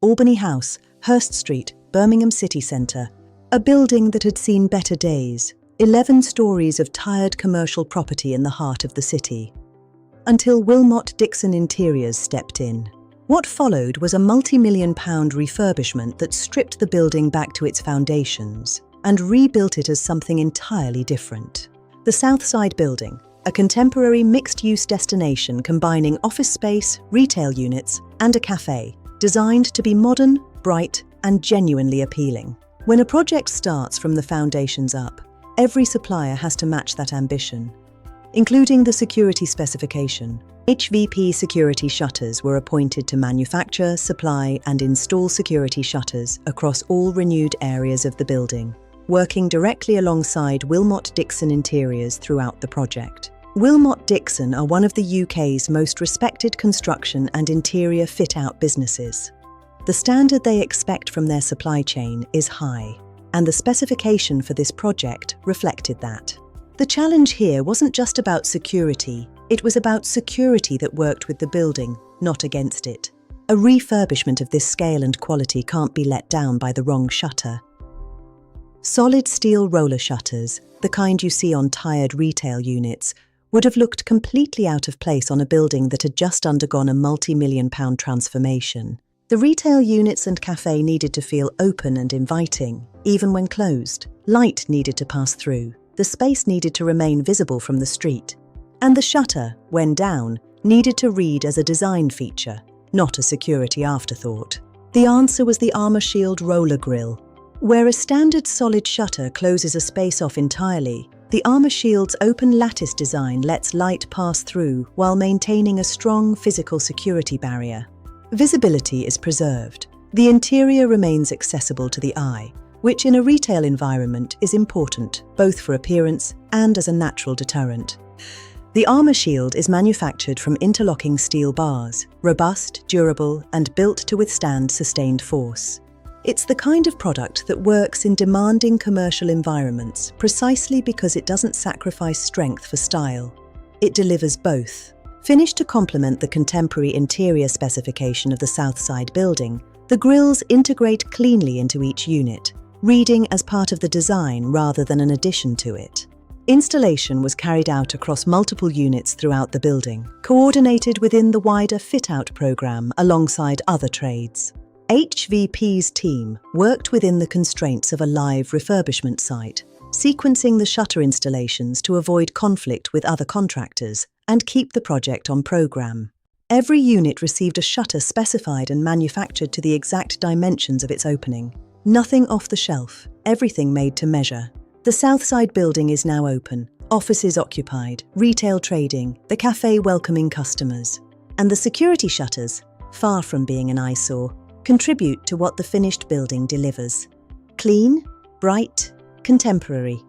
Albany House, Hurst Street, Birmingham city centre. A building that had seen better days. 11 stories of tired commercial property in the heart of the city. Until Wilmot Dixon Interiors stepped in. What followed was a multi-million-pound refurbishment that stripped the building back to its foundations and rebuilt it as something entirely different. The Southside Building, a contemporary mixed-use destination combining office space, retail units, and a cafe, designed to be modern, bright, and genuinely appealing. When a project starts from the foundations up, every supplier has to match that ambition, including the security specification. HVP Security Shutters were appointed to manufacture, supply, and install security shutters across all renewed areas of the building, working directly alongside Wilmot Dixon Interiors throughout the project. Wilmot Dixon are one of the UK's most respected construction and interior fit-out businesses. The standard they expect from their supply chain is high, and the specification for this project reflected that. The challenge here wasn't just about security, it was about security that worked with the building, not against it. A refurbishment of this scale and quality can't be let down by the wrong shutter. Solid steel roller shutters, the kind you see on tired retail units, would have looked completely out of place on a building that had just undergone a multi-million-pound transformation. The retail units and cafe needed to feel open and inviting, even when closed. Light needed to pass through. The space needed to remain visible from the street. And the shutter, when down, needed to read as a design feature, not a security afterthought. The answer was the Armourshield roller grille. Where a standard solid shutter closes a space off entirely, the Armourshield's open lattice design lets light pass through while maintaining a strong physical security barrier. Visibility is preserved. The interior remains accessible to the eye, which in a retail environment is important, both for appearance and as a natural deterrent. The Armourshield is manufactured from interlocking steel bars, robust, durable, and built to withstand sustained force. It's the kind of product that works in demanding commercial environments precisely because it doesn't sacrifice strength for style. It delivers both. Finished to complement the contemporary interior specification of the Southside Building, the grilles integrate cleanly into each unit, reading as part of the design rather than an addition to it. Installation was carried out across multiple units throughout the building, coordinated within the wider fit-out programme alongside other trades. HVP's team worked within the constraints of a live refurbishment site, sequencing the shutter installations to avoid conflict with other contractors and keep the project on programme. Every unit received a shutter specified and manufactured to the exact dimensions of its opening. Nothing off the shelf, everything made to measure. The Southside Building is now open, offices occupied, retail trading, the cafe welcoming customers. And the security shutters, far from being an eyesore, contribute to what the finished building delivers. Clean, bright, contemporary.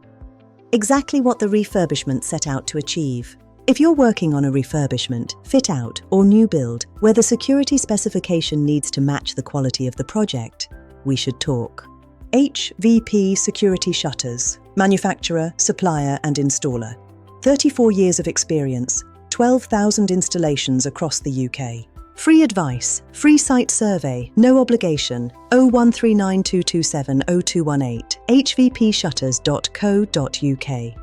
Exactly what the refurbishment set out to achieve. If you're working on a refurbishment, fit-out, or new build where the security specification needs to match the quality of the project, we should talk. HVP Security Shutters, manufacturer, supplier and installer. 34 years of experience, 12,000 installations across the UK. Free advice, free site survey, no obligation, 0139227 0218, hvpshutters.co.uk.